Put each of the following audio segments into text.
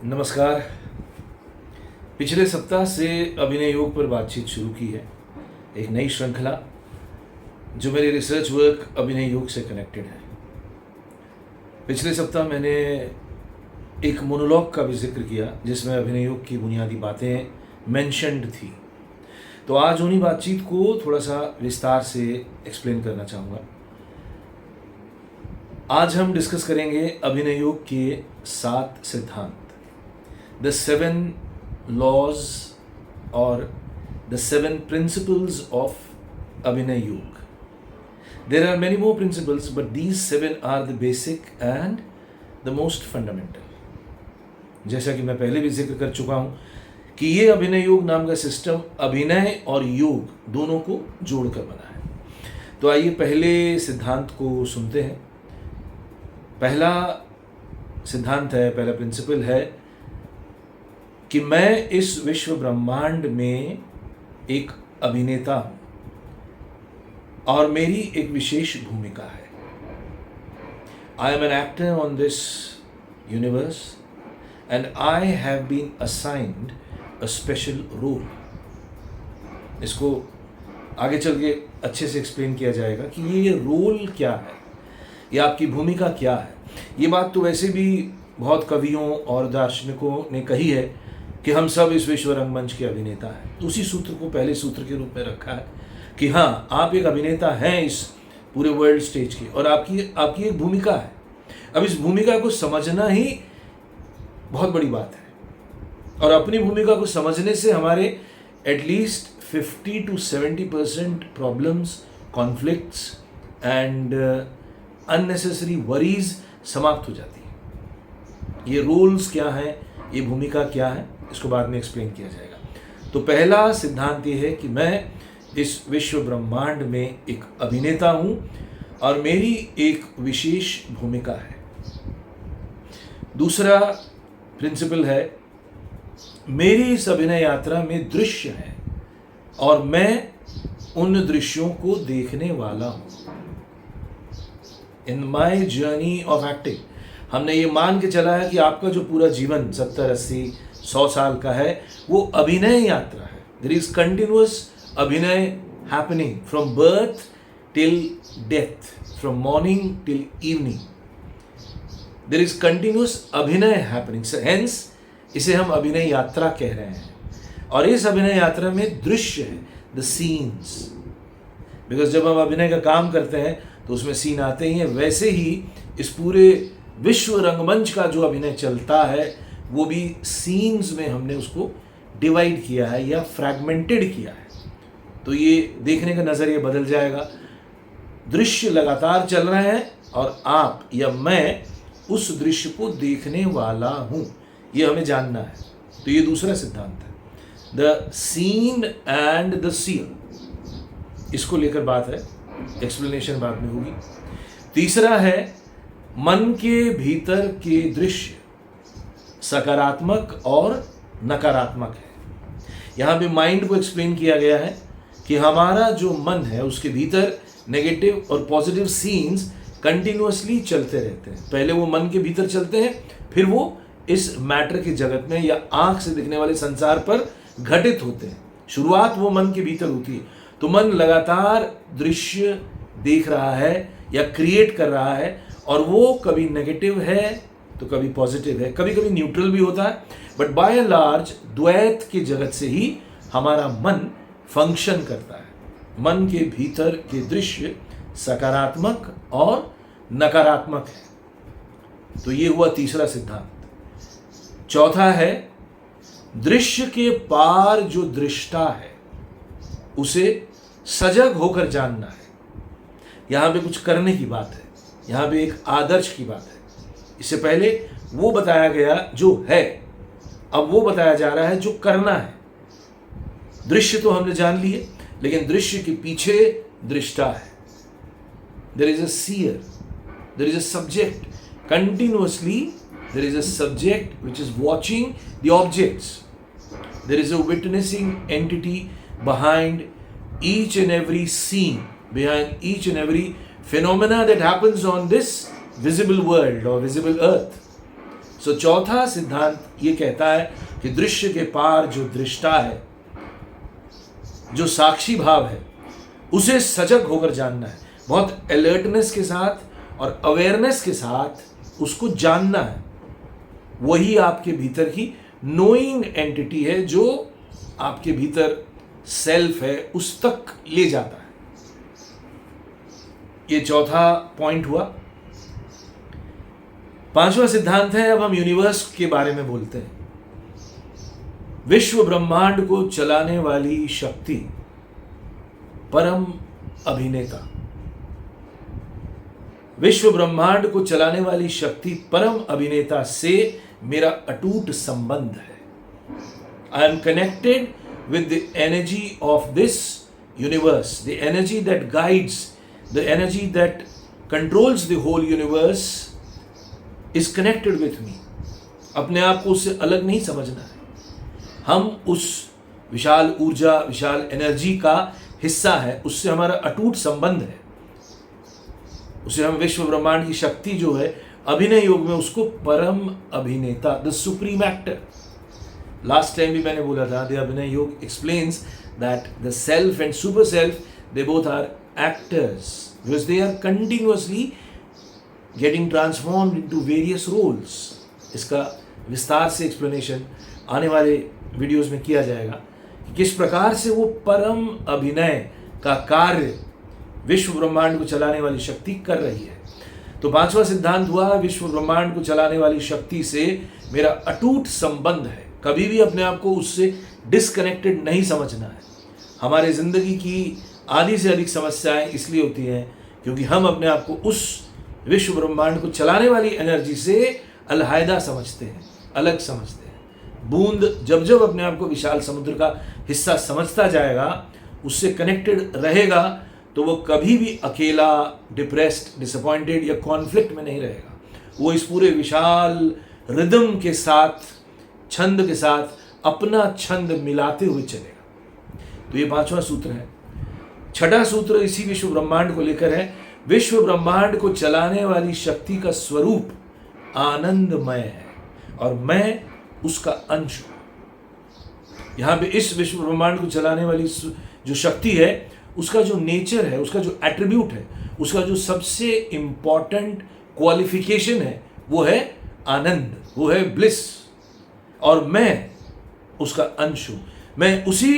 नमस्कार। पिछले सप्ताह से अभिनय योग पर बातचीत शुरू की है, एक नई श्रृंखला जो मेरे रिसर्च वर्क अभिनय योग से कनेक्टेड है। पिछले सप्ताह मैंने एक मोनोलॉग का भी जिक्र किया जिसमें अभिनय योग की बुनियादी बातें मेंशन्ड थी। तो आज उन्हीं बातचीत को थोड़ा सा विस्तार से एक्सप्लेन करना चाहूँगा। आज हम डिस्कस करेंगे अभिनय योग के 7 सिद्धांत, the 7 laws or the 7 principles of Abhinay Yoga. There are many more principles, but these 7 are the basic and the most fundamental. जैसा कि मैं पहले भी जिक्र कर चुका हूँ कि ये अभिनय योग नाम का सिस्टम अभिनय और योग दोनों को जोड़कर बना है। तो आइए पहले सिद्धांत को सुनते हैं। पहला सिद्धांत है, पहला प्रिंसिपल है कि मैं इस विश्व ब्रह्मांड में एक अभिनेता हूँ और मेरी एक विशेष भूमिका है। I am an actor on this universe and I have been assigned a special role. इसको आगे चल के अच्छे से एक्सप्लेन किया जाएगा कि ये रोल क्या है, ये आपकी भूमिका क्या है। ये बात तो वैसे भी बहुत कवियों और दार्शनिकों ने कही है कि हम सब इस विश्व रंगमंच के अभिनेता हैं। तो उसी सूत्र को पहले सूत्र के रूप में रखा है कि हाँ, आप एक अभिनेता हैं इस पूरे वर्ल्ड स्टेज की और आपकी एक भूमिका है। अब इस भूमिका को समझना ही बहुत बड़ी बात है और अपनी भूमिका को समझने से हमारे at least 50 to 70% problems, conflicts and unnecessary worries समाप्त हो जाती है। ये रोल्स क्या हैं, ये भूमिका क्या है, इसको बाद में एक्सप्लेन किया जाएगा। तो पहला सिद्धांत ये है कि मैं इस विश्व ब्रह्मांड में एक अभिनेता हूँ और मेरी एक विशेष भूमिका है। दूसरा प्रिंसिपल है, मेरी इस अभिनय यात्रा में दृश्य है और मैं उन दृश्यों को देखने वाला हूँ। इन माई जर्नी ऑफ एक्टिंग हमने ये मान के चला है कि आपका जो पूरा जीवन 70, 80, 100 साल का है वो अभिनय यात्रा है। देयर इज कंटिन्यूअस अभिनय happening from birth till death, from morning till evening. There is continuous अभिनय हैपनिंग, हेंस इसे हम अभिनय यात्रा कह रहे हैं। और इस अभिनय यात्रा में दृश्य है, द सीन्स, बिकॉज जब हम अभिनय का काम करते हैं तो उसमें सीन आते ही हैं। वैसे ही इस पूरे विश्व रंगमंच का जो अभिनय चलता है वो भी सीन्स में हमने उसको डिवाइड किया है या फ्रैगमेंटेड किया है। तो ये देखने का नज़रिया बदल जाएगा। दृश्य लगातार चल रहे हैं और आप या मैं उस दृश्य को देखने वाला हूँ, ये हमें जानना है। तो ये दूसरा सिद्धांत है, the seen and the seer. इसको लेकर बात है, एक्सप्लेनेशन बाद में होगी। तीसरा है, मन के भीतर के दृश्य सकारात्मक और नकारात्मक है। यहाँ पे माइंड को एक्सप्लेन किया गया है कि हमारा जो मन है उसके भीतर नेगेटिव और पॉजिटिव सीन्स कंटिन्यूअसली चलते रहते हैं। पहले वो मन के भीतर चलते हैं, फिर वो इस मैटर के जगत में या आंख से दिखने वाले संसार पर घटित होते हैं। शुरुआत वो मन के भीतर होती है। तो मन लगातार दृश्य देख रहा है या क्रिएट कर रहा है और वो कभी नेगेटिव है तो कभी पॉजिटिव है, कभी कभी न्यूट्रल भी होता है, बट बाय एंड लार्ज द्वैत के जगत से ही हमारा मन फंक्शन करता है। मन के भीतर के दृश्य सकारात्मक और नकारात्मक है। तो ये हुआ तीसरा सिद्धांत। चौथा है, दृश्य के पार जो दृष्टा है उसे सजग होकर जानना है। यहाँ पे कुछ करने की बात है, यहाँ पे एक आदर्श की बात है। इससे पहले वो बताया गया जो है, अब वो बताया जा रहा है जो करना है। दृश्य तो हमने जान लिए, लेकिन दृश्य के पीछे दृष्टा है। There is a seer, there is a subject. Continuously there is a subject which is watching the objects. There is a witnessing entity behind each and every scene, behind each and every phenomena that happens on this visible world or visible earth. सो चौथा सिद्धांत ये कहता है कि दृश्य के पार जो दृष्टा है, जो साक्षी भाव है, उसे सजग होकर जानना है, बहुत अलर्टनेस के साथ और अवेयरनेस के साथ उसको जानना है। वही आपके भीतर की नोइंग एंटिटी है जो आपके भीतर सेल्फ है उस तक ले जाता है। ये चौथा पॉइंट हुआ। पांचवा सिद्धांत है, अब हम यूनिवर्स के बारे में बोलते हैं। विश्व ब्रह्मांड को चलाने वाली शक्ति परम अभिनेता, विश्व ब्रह्मांड को चलाने वाली शक्ति परम अभिनेता से मेरा अटूट संबंध है। I am connected with the energy of this universe, the energy that guides, the energy that controls the whole universe is connected with me. अपने आप को उससे अलग नहीं समझना है। हम उस विशाल ऊर्जा, विशाल एनर्जी का हिस्सा है, उससे हमारा अटूट संबंध है। उसे हम विश्व ब्रह्मांड की शक्ति जो है अभिनय योग में उसको परम अभिनेता, the supreme actor, last time भी मैंने बोला था, द अभिनय योग explains that the self and super self they both are actors because they are continuously getting transformed into various roles. इसका विस्तार से एक्सप्लेनेशन आने वाले वीडियोस में किया जाएगा कि किस प्रकार से वो परम अभिनय का कार्य विश्व ब्रह्मांड को चलाने वाली शक्ति कर रही है। तो पांचवा सिद्धांत हुआ, विश्व ब्रह्मांड को चलाने वाली शक्ति से मेरा अटूट संबंध है। कभी भी अपने आप को उससे डिसकनेक्टेड नहीं समझना है। हमारे ज़िंदगी की आधी से अधिक समस्याएं इसलिए होती हैं क्योंकि हम अपने आप को उस विश्व ब्रह्मांड को चलाने वाली एनर्जी से अलहदा समझते हैं, अलग समझते हैं। बूंद जब जब अपने आप को विशाल समुद्र का हिस्सा समझता जाएगा, उससे कनेक्टेड रहेगा, तो वो कभी भी अकेला, डिप्रेस्ड, डिसअपॉइंटेड या कॉन्फ्लिक्ट में नहीं रहेगा। वो इस पूरे विशाल रिदम के साथ, छंद के साथ अपना छंद मिलाते हुए चलेगा। तो ये पांचवा सूत्र है। छठा सूत्र इसी विश्व ब्रह्मांड को लेकर है। विश्व ब्रह्मांड को चलाने वाली शक्ति का स्वरूप आनंदमय है और मैं उसका अंश हूं। यहां पे इस विश्व ब्रह्मांड को चलाने वाली जो शक्ति है, उसका जो नेचर है, उसका जो एट्रीब्यूट है, उसका जो सबसे इंपॉर्टेंट क्वालिफिकेशन है, वो है आनंद, वो है ब्लिस। और मैं उसका अंश हूं, मैं उसी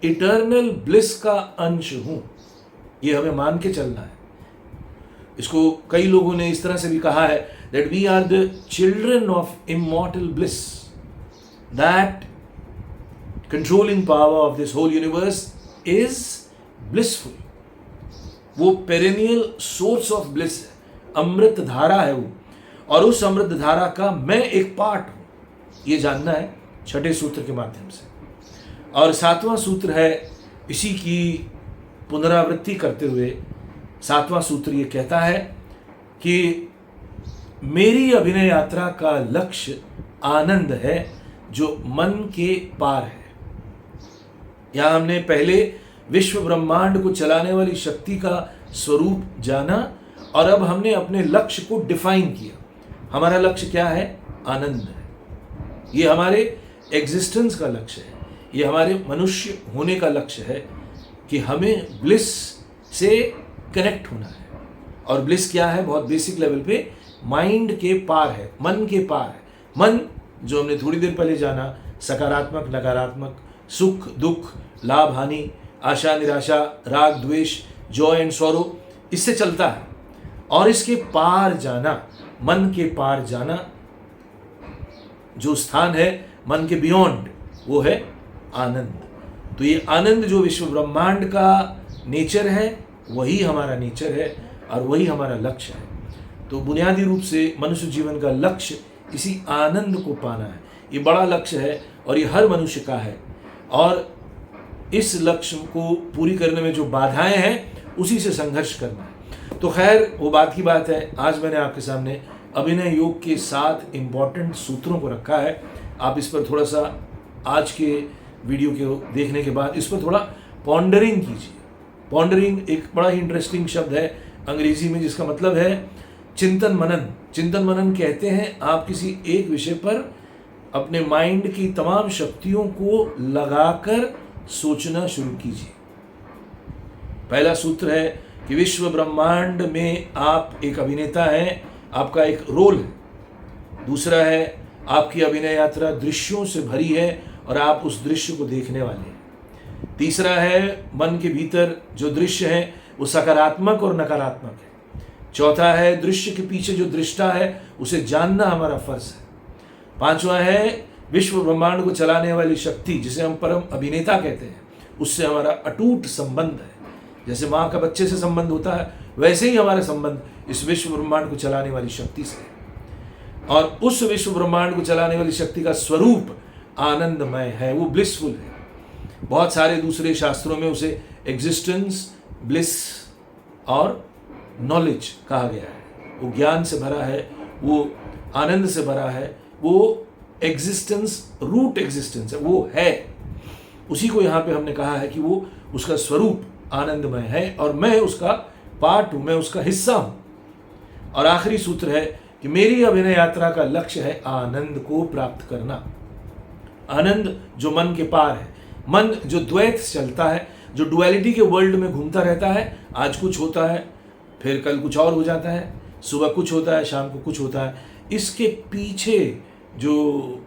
इटर्नल ब्लिस का अंश हूं। ये हमें मान के चलना है। इसको कई लोगों ने इस तरह से भी कहा है that we are the children of immortal bliss, that controlling power of this whole universe is blissful. वो पेरेनियल सोर्स ऑफ ब्लिस है, अमृत धारा है वो, और उस अमृत धारा का मैं एक पार्ट हूं। ये जानना है छठे सूत्र के माध्यम से। और सातवां सूत्र है, इसी की पुनरावृत्ति करते हुए सातवां सूत्र ये कहता है कि मेरी अभिनय यात्रा का लक्ष्य आनंद है जो मन के पार है। यहां हमने पहले विश्व ब्रह्मांड को चलाने वाली शक्ति का स्वरूप जाना और अब हमने अपने लक्ष्य को डिफाइन किया। हमारा लक्ष्य क्या है? आनंद है। ये हमारे एग्जिस्टेंस का लक्ष्य है, ये हमारे मनुष्य होने का लक्ष्य है कि हमें ब्लिस से कनेक्ट होना है। और ब्लिस क्या है? बहुत बेसिक लेवल पे माइंड के पार है, मन के पार है। मन जो हमने थोड़ी देर पहले जाना, सकारात्मक, नकारात्मक, सुख दुख, लाभ हानि, आशा निराशा, राग द्वेष, जॉय एंड सॉरो, इससे चलता है। और इसके पार जाना, मन के पार जाना, जो स्थान है मन के बियॉन्ड, वो है आनंद। तो ये आनंद जो विश्व ब्रह्मांड का नेचर है, वही हमारा नेचर है और वही हमारा लक्ष्य है। तो बुनियादी रूप से मनुष्य जीवन का लक्ष्य इसी आनंद को पाना है। ये बड़ा लक्ष्य है और ये हर मनुष्य का है। और इस लक्ष्य को पूरी करने में जो बाधाएं हैं, उसी से संघर्ष करना है। तो खैर, वो बात की बात है। आज मैंने आपके सामने अभिनय योग के 7 इंपॉर्टेंट सूत्रों को रखा है। आप इस पर थोड़ा सा, आज के वीडियो के देखने के बाद इस पर थोड़ा पॉन्डरिंग कीजिए। पॉन्डरिंग एक बड़ा ही इंटरेस्टिंग शब्द है अंग्रेजी में, जिसका मतलब है चिंतन मनन कहते हैं आप किसी एक विषय पर अपने माइंड की तमाम शक्तियों को लगाकर सोचना शुरू कीजिए। पहला सूत्र है कि विश्व ब्रह्मांड में आप एक अभिनेता हैं, आपका एक रोल है। दूसरा है आपकी अभिनय यात्रा दृश्यों से भरी है और आप उस दृश्य को देखने वाले हैं। तीसरा है मन के भीतर जो दृश्य है वो सकारात्मक और नकारात्मक है। चौथा है दृश्य के पीछे जो दृष्टा है उसे जानना हमारा फर्ज है। पांचवा है विश्व ब्रह्मांड को चलाने वाली शक्ति जिसे हम परम अभिनेता कहते हैं, उससे हमारा अटूट संबंध है। जैसे माँ का बच्चे से संबंध होता है वैसे ही हमारा संबंध इस विश्व ब्रह्मांड को चलाने वाली शक्ति से है। और उस विश्व ब्रह्मांड को चलाने वाली शक्ति का स्वरूप आनंदमय है, वो ब्लिसफुल है। बहुत सारे दूसरे शास्त्रों में उसे एग्जिस्टेंस, ब्लिस और नॉलेज कहा गया है। वो ज्ञान से भरा है, वो आनंद से भरा है, वो एग्जिस्टेंस, रूट एग्जिस्टेंस है, वो है। उसी को यहाँ पे हमने कहा है कि वो उसका स्वरूप आनंदमय है और मैं उसका पार्ट हूँ, मैं उसका हिस्सा हूँ। और आखिरी सूत्र है कि मेरी अभिनय यात्रा का लक्ष्य है आनंद को प्राप्त करना। आनंद जो मन के पार है, मन जो द्वैत चलता है, जो डुअलिटी के वर्ल्ड में घूमता रहता है। आज कुछ होता है, फिर कल कुछ और हो जाता है, सुबह कुछ होता है, शाम को कुछ होता है। इसके पीछे जो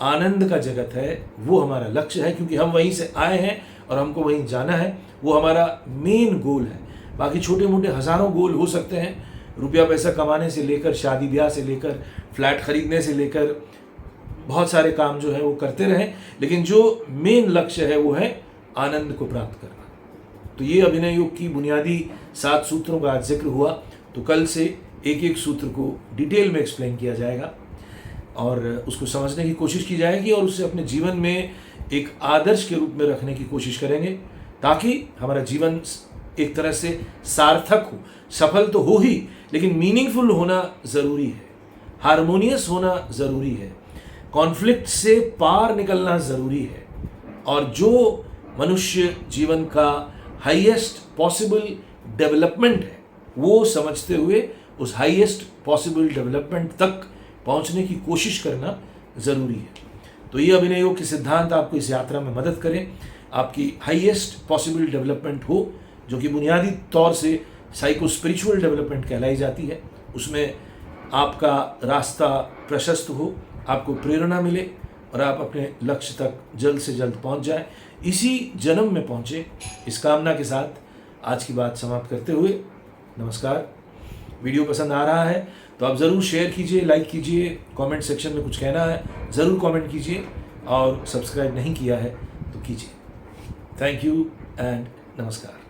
आनंद का जगत है वो हमारा लक्ष्य है, क्योंकि हम वहीं से आए हैं और हमको वहीं जाना है। वो हमारा मेन गोल है। बाकी छोटे मोटे हज़ारों गोल हो सकते हैं, रुपया पैसा कमाने से लेकर, शादी ब्याह से लेकर, फ्लैट खरीदने से लेकर, बहुत सारे काम जो है वो करते रहें, लेकिन जो मेन लक्ष्य है वो है आनंद को प्राप्त करना। तो ये अभिनय योग की बुनियादी 7 सूत्रों का आज जिक्र हुआ। तो कल से एक एक सूत्र को डिटेल में एक्सप्लेन किया जाएगा और उसको समझने की कोशिश की जाएगी और उसे अपने जीवन में एक आदर्श के रूप में रखने की कोशिश करेंगे, ताकि हमारा जीवन एक तरह से सार्थक हो। सफल तो हो ही, लेकिन मीनिंगफुल होना ज़रूरी है, हारमोनियस होना ज़रूरी है, कॉन्फ्लिक्ट से पार निकलना ज़रूरी है। और जो मनुष्य जीवन का हाईएस्ट पॉसिबल डेवलपमेंट है वो समझते हुए उस हाईएस्ट पॉसिबल डेवलपमेंट तक पहुंचने की कोशिश करना ज़रूरी है। तो ये अभिनय योग के सिद्धांत आपको इस यात्रा में मदद करें, आपकी हाईएस्ट पॉसिबल डेवलपमेंट हो, जो कि बुनियादी तौर से साइको स्पिरिचुअल डेवलपमेंट कहलाई जाती है। उसमें आपका रास्ता प्रशस्त हो, आपको प्रेरणा मिले और आप अपने लक्ष्य तक जल्द से जल्द पहुंच जाएं, इसी जन्म में पहुंचे, इस कामना के साथ आज की बात समाप्त करते हुए नमस्कार। वीडियो पसंद आ रहा है तो आप ज़रूर शेयर कीजिए, लाइक कीजिए, कमेंट सेक्शन में कुछ कहना है ज़रूर कमेंट कीजिए और सब्सक्राइब नहीं किया है तो कीजिए। थैंक यू एंड नमस्कार।